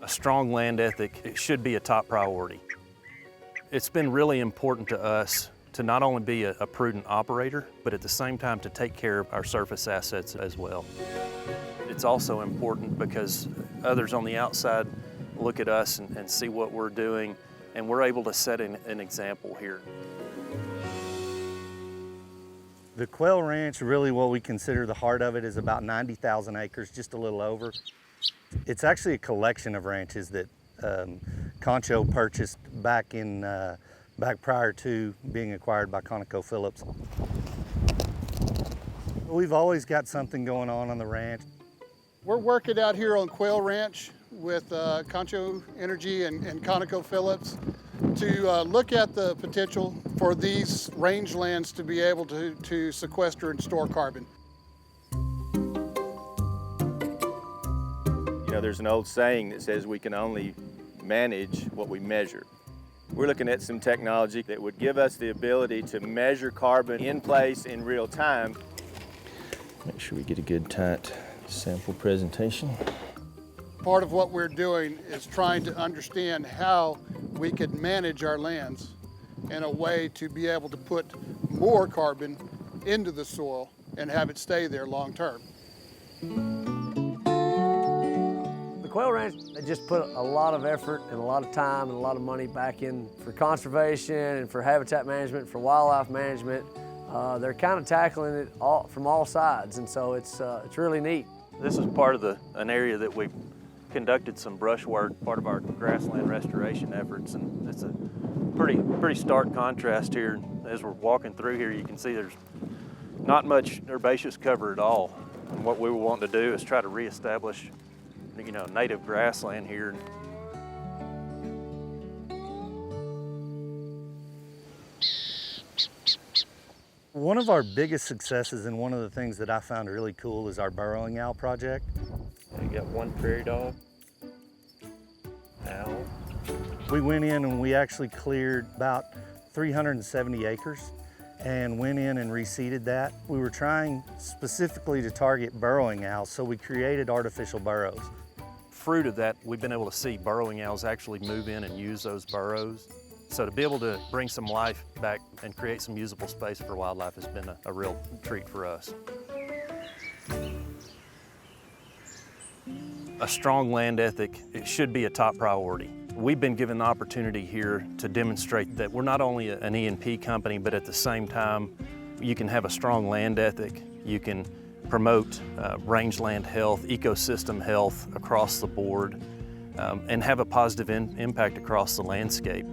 strong land ethic, it should be a top priority. It's been really important to us to not only be a prudent operator, but at the same time to take care of our surface assets as well. It's also important because others on the outside look at us and see what we're doing, and we're able to set an example here. The Quail Ranch, really what we consider the heart of it, is about 90,000 acres, just a little over. It's actually a collection of ranches that Concho purchased back prior to being acquired by ConocoPhillips. We've always got something going on the ranch. We're working out here on Quail Ranch with Concho Energy and ConocoPhillips to look at the potential for these rangelands to be able to sequester and store carbon. You know, there's an old saying that says we can only manage what we measure. We're looking at some technology that would give us the ability to measure carbon in place in real time. Make sure we get a good tight sample presentation. Part of what we're doing is trying to understand how we could manage our lands in a way to be able to put more carbon into the soil and have it stay there long term. The Quail Ranch, they just put a lot of effort and a lot of time and a lot of money back in for conservation and for habitat management, for wildlife management. They're kind of tackling it from all sides, and so it's really neat. This is part of an area that we've conducted some brush work, part of our grassland restoration efforts, and it's a pretty stark contrast here. As we're walking through here, you can see there's not much herbaceous cover at all. And what we were wanting to do is try to reestablish, you know, native grassland here. One of our biggest successes, and one of the things that I found really cool, is our burrowing owl project. We got one prairie dog, owl. We went in and we actually cleared about 370 acres and went in and reseeded that. We were trying specifically to target burrowing owls, so we created artificial burrows. Fruit of that, we've been able to see burrowing owls actually move in and use those burrows. So to be able to bring some life back and create some usable space for wildlife has been a real treat for us. A strong land ethic, it should be a top priority. We've been given the opportunity here to demonstrate that we're not only an E&P company, but at the same time, you can have a strong land ethic, you can promote rangeland health, ecosystem health across the board, and have a positive impact across the landscape.